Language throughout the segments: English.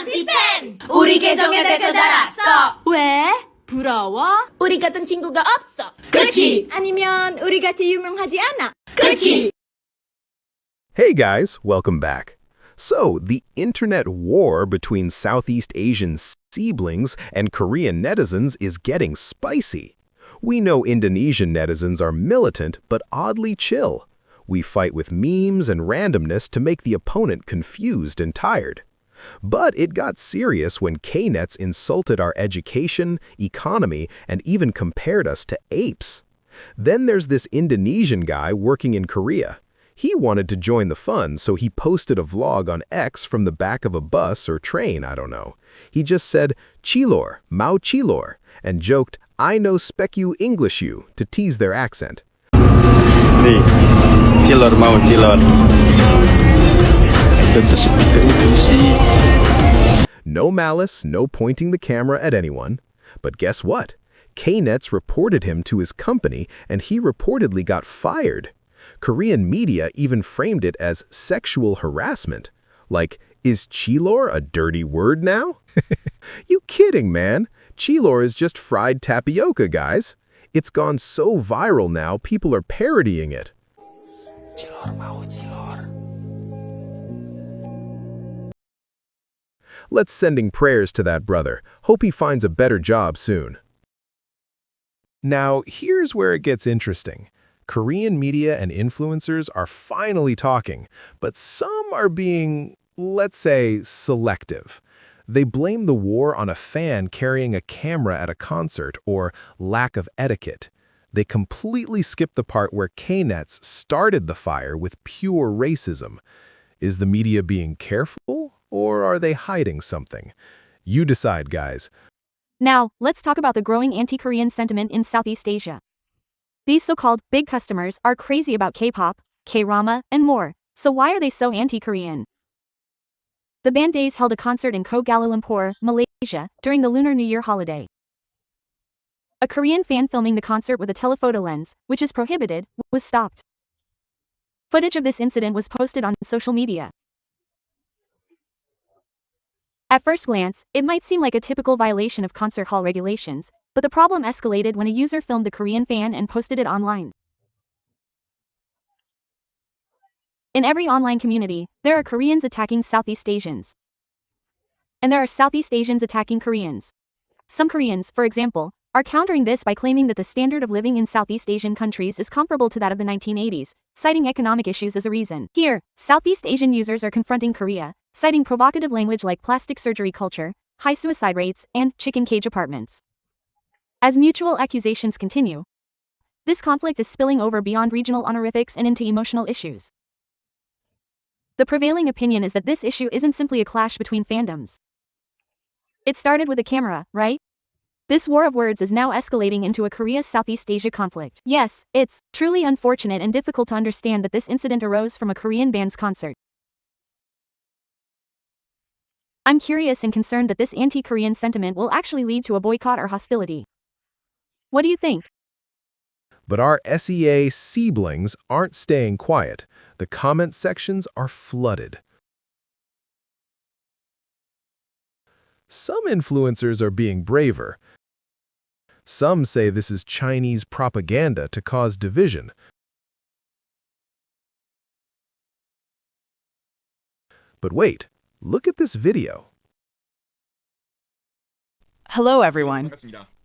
팬! 우리 계정에 댓글 달았어! 왜? 부러워? 우리 같은 친구가 없어! 그치? 아니면 우리 같이 유명하지 않아? 그치? Hey guys, welcome back. So, the internet war between Southeast Asian Seablings and Korean netizens is getting spicy. We know Indonesian netizens are militant but oddly chill. We fight with memes and randomness to make the opponent confused and tired. But it got serious when Knetz insulted our education, economy, and even compared us to apes. Then there's this Indonesian guy working in Korea. He wanted to join the fun, so he posted a vlog on X from the back of a bus or train, I don't know. He just said, Cilor, Mau Cilor, and joked, I know spec you English you, to tease their accent. Nih, Cilor mau Cilor. Tentu seperti itu sih. No malice, no pointing the camera at anyone. But guess what? Knetz reported him to his company, and he reportedly got fired. Korean media even framed it as sexual harassment. Like, is Cilor a dirty word now? You kidding, man? Cilor is just fried tapioca, guys. It's gone so viral now, people are parodying it. Cilor mau Cilor. Let's sending prayers to that brother. Hope he finds a better job soon. Now, here's where it gets interesting. Korean media and influencers are finally talking, but some are being, let's say, selective. They blame the war on a fan carrying a camera at a concert or lack of etiquette. They completely skip the part where Knetz started the fire with pure racism. Is the media being careful, or are they hiding something? You decide, guys. Now, let's talk about the growing anti-Korean sentiment in Southeast Asia. These so-called big customers are crazy about K-pop, K-drama, and more. So why are they so anti-Korean? The Band Days held a concert in Kuala Lumpur, Malaysia, during the Lunar New Year holiday. A Korean fan filming the concert with a telephoto lens, which is prohibited, was stopped. Footage of this incident was posted on social media. At first glance, it might seem like a typical violation of concert hall regulations, but the problem escalated when a user filmed the Korean fan and posted it online. In every online community, there are Koreans attacking Southeast Asians. And there are Southeast Asians attacking Koreans. Some Koreans, for example, are countering this by claiming that the standard of living in Southeast Asian countries is comparable to that of the 1980s, citing economic issues as a reason. Here, Southeast Asian users are confronting Korea, citing provocative language like plastic surgery culture, high suicide rates, and chicken cage apartments. As mutual accusations continue, this conflict is spilling over beyond regional honorifics and into emotional issues. The prevailing opinion is that this issue isn't simply a clash between fandoms. It started with a camera, right? This war of words is now escalating into a Korea-Southeast Asia conflict. Yes, it's truly unfortunate and difficult to understand that this incident arose from a Korean band's concert. I'm curious and concerned that this anti-Korean sentiment will actually lead to a boycott or hostility. What do you think? But our SEA Seablings aren't staying quiet. The comment sections are flooded. Some influencers are being braver. Some say this is Chinese propaganda to cause division. But wait, look at this video. Hello everyone.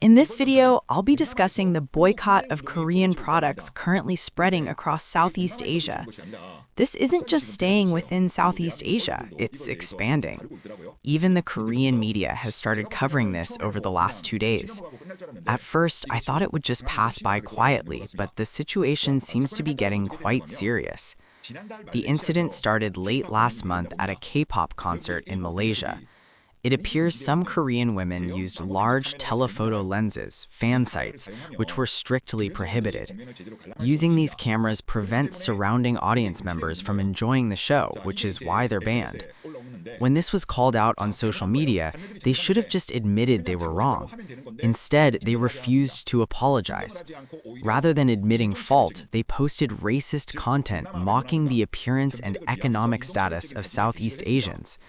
In this video, I'll be discussing the boycott of Korean products currently spreading across Southeast Asia. This isn't just staying within Southeast Asia, it's expanding. Even the Korean media has started covering this over the last 2 days. At first, I thought it would just pass by quietly, but the situation seems to be getting quite serious. The incident started late last month at a K-pop concert in Malaysia. It appears some Korean women used large telephoto lenses, fan sites, which were strictly prohibited. Using these cameras prevents surrounding audience members from enjoying the show, which is why they're banned. When this was called out on social media, they should have just admitted they were wrong. Instead, they refused to apologize. Rather than admitting fault, they posted racist content mocking the appearance and economic status of Southeast Asians.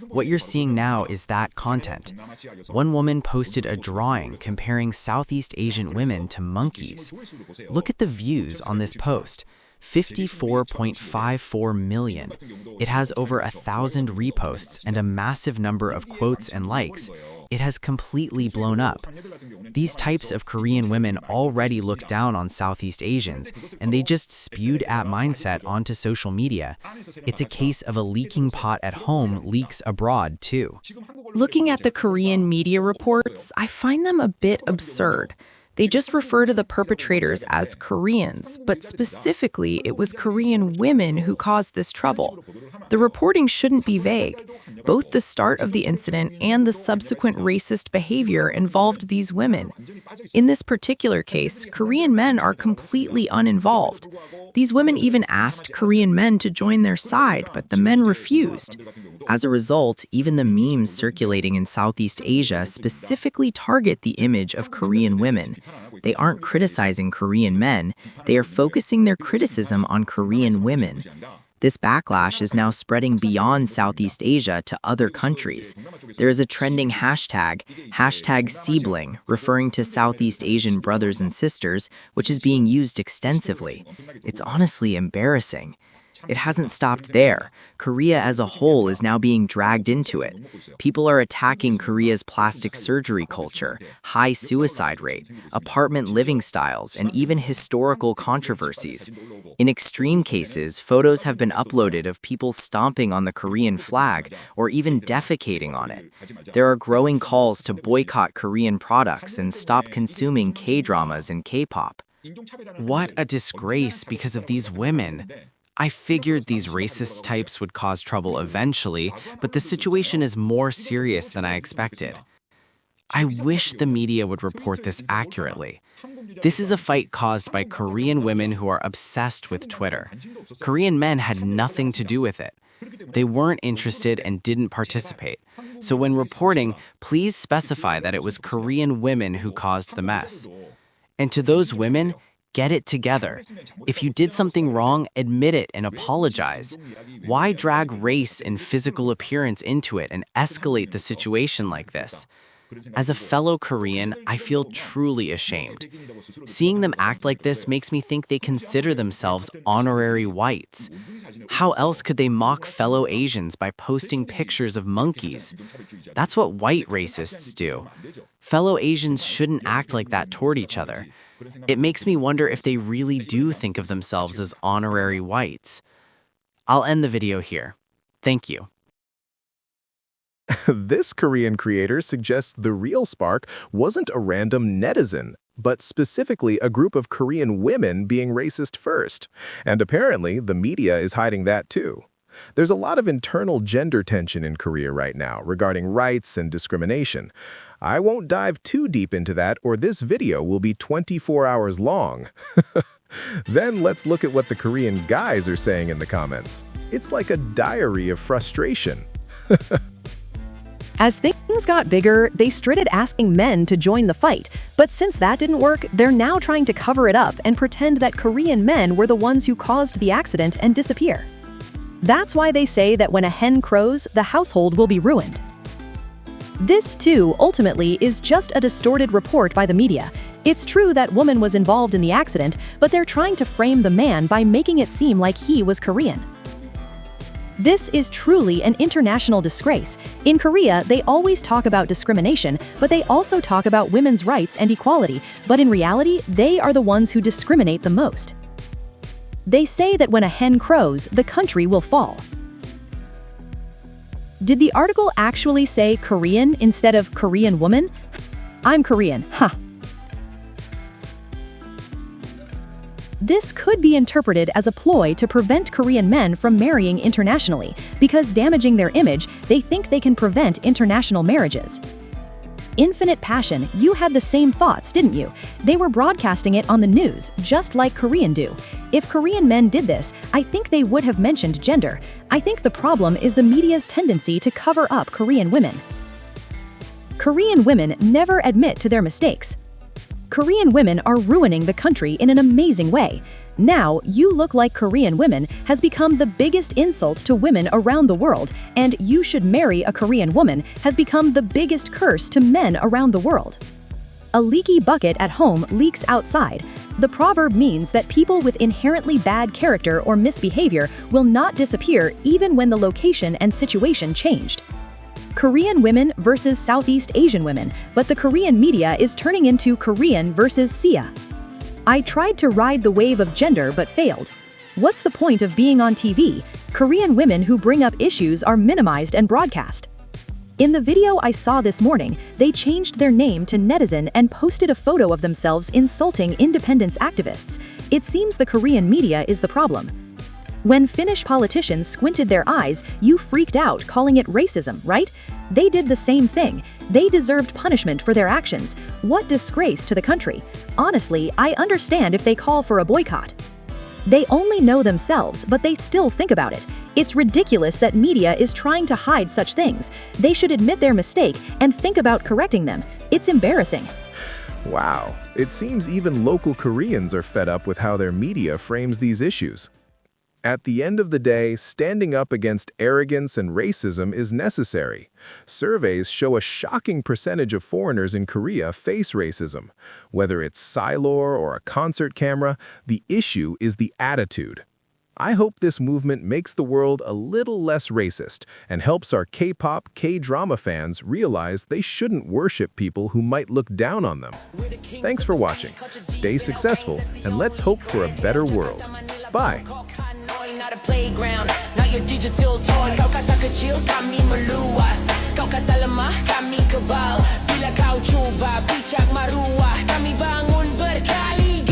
What you're seeing now is that content. One woman posted a drawing comparing Southeast Asian women to monkeys. Look at the views on this post. 54.54 million. It has over 1,000 reposts and a massive number of quotes and likes. It has completely blown up. These types of Korean women already look down on Southeast Asians, and they just spewed at mindset onto social media. It's a case of a leaking pot at home leaks abroad, too. Looking at the Korean media reports, I find them a bit absurd. They just refer to the perpetrators as Koreans, but specifically, it was Korean women who caused this trouble. The reporting shouldn't be vague. Both the start of the incident and the subsequent racist behavior involved these women. In this particular case, Korean men are completely uninvolved. These women even asked Korean men to join their side, but the men refused. As a result, even the memes circulating in Southeast Asia specifically target the image of Korean women. They aren't criticizing Korean men, they are focusing their criticism on Korean women. This backlash is now spreading beyond Southeast Asia to other countries. There is a trending hashtag Seabling, referring to Southeast Asian brothers and sisters, which is being used extensively. It's honestly embarrassing. It hasn't stopped there. Korea as a whole is now being dragged into it. People are attacking Korea's plastic surgery culture, high suicide rate, apartment living styles, and even historical controversies. In extreme cases, photos have been uploaded of people stomping on the Korean flag or even defecating on it. There are growing calls to boycott Korean products and stop consuming K-dramas and K-pop. What a disgrace because of these women. I figured these racist types would cause trouble eventually, but the situation is more serious than I expected. I wish the media would report this accurately. This is a fight caused by Korean women who are obsessed with Twitter. Korean men had nothing to do with it. They weren't interested and didn't participate. So when reporting, please specify that it was Korean women who caused the mess. And to those women, get it together. If you did something wrong, admit it and apologize. Why drag race and physical appearance into it and escalate the situation like this? As a fellow Korean, I feel truly ashamed. Seeing them act like this makes me think they consider themselves honorary whites. How else could they mock fellow Asians by posting pictures of monkeys? That's what white racists do. Fellow Asians shouldn't act like that toward each other. It makes me wonder if they really do think of themselves as honorary whites. I'll end the video here. Thank you. This Korean creator suggests the real spark wasn't a random netizen, but specifically a group of Korean women being racist first. And apparently, the media is hiding that too. There's a lot of internal gender tension in Korea right now regarding rights and discrimination. I won't dive too deep into that or this video will be 24 hours long. Then let's look at what the Korean guys are saying in the comments. It's like a diary of frustration. As things got bigger, they started asking men to join the fight. But since that didn't work, they're now trying to cover it up and pretend that Korean men were the ones who caused the accident and disappear. That's why they say that when a hen crows, the household will be ruined. This, too, ultimately is just a distorted report by the media. It's true that woman was involved in the accident, but they're trying to frame the man by making it seem like he was Korean. This is truly an international disgrace. In Korea, they always talk about discrimination, but they also talk about women's rights and equality, but in reality, they are the ones who discriminate the most. They say that when a hen crows, the country will fall. Did the article actually say Korean instead of Korean woman? I'm Korean, huh? This could be interpreted as a ploy to prevent Korean men from marrying internationally, because damaging their image, they think they can prevent international marriages. Infinite Passion, you had the same thoughts, didn't you? They were broadcasting it on the news, just like Korean do. If Korean men did this, I think they would have mentioned gender. I think the problem is the media's tendency to cover up Korean women. Korean women never admit to their mistakes. Korean women are ruining the country in an amazing way. Now, "you look like Korean women" has become the biggest insult to women around the world, and "you should marry a Korean woman" has become the biggest curse to men around the world. A leaky bucket at home leaks outside. The proverb means that people with inherently bad character or misbehavior will not disappear even when the location and situation changed. Korean women versus Southeast Asian women, but the Korean media is turning into Korean versus Sia. I tried to ride the wave of gender but failed. What's the point of being on TV? Korean women who bring up issues are minimized and broadcast. In the video I saw this morning, they changed their name to Netizen and posted a photo of themselves insulting independence activists. It seems the Korean media is the problem. When Finnish politicians squinted their eyes, you freaked out, calling it racism, right? They did the same thing. They deserved punishment for their actions. What disgrace to the country. Honestly, I understand if they call for a boycott. They only know themselves, but they still think about it. It's ridiculous that media is trying to hide such things. They should admit their mistake and think about correcting them. It's embarrassing. Wow, it seems even local Koreans are fed up with how their media frames these issues. At the end of the day, standing up against arrogance and racism is necessary. Surveys show a shocking percentage of foreigners in Korea face racism. Whether it's Cilor or a concert camera, the issue is the attitude. I hope this movement makes the world a little less racist and helps our K-pop, K-drama fans realize they shouldn't worship people who might look down on them. Thanks for watching. Stay successful, and let's hope for a better world. Bye. Not a playground, not your digital toy. Kau kata kecil, kami meluas. Kau kata lemah, kami kebal. Bila kau cuba picak maruah, kami bangun berkali.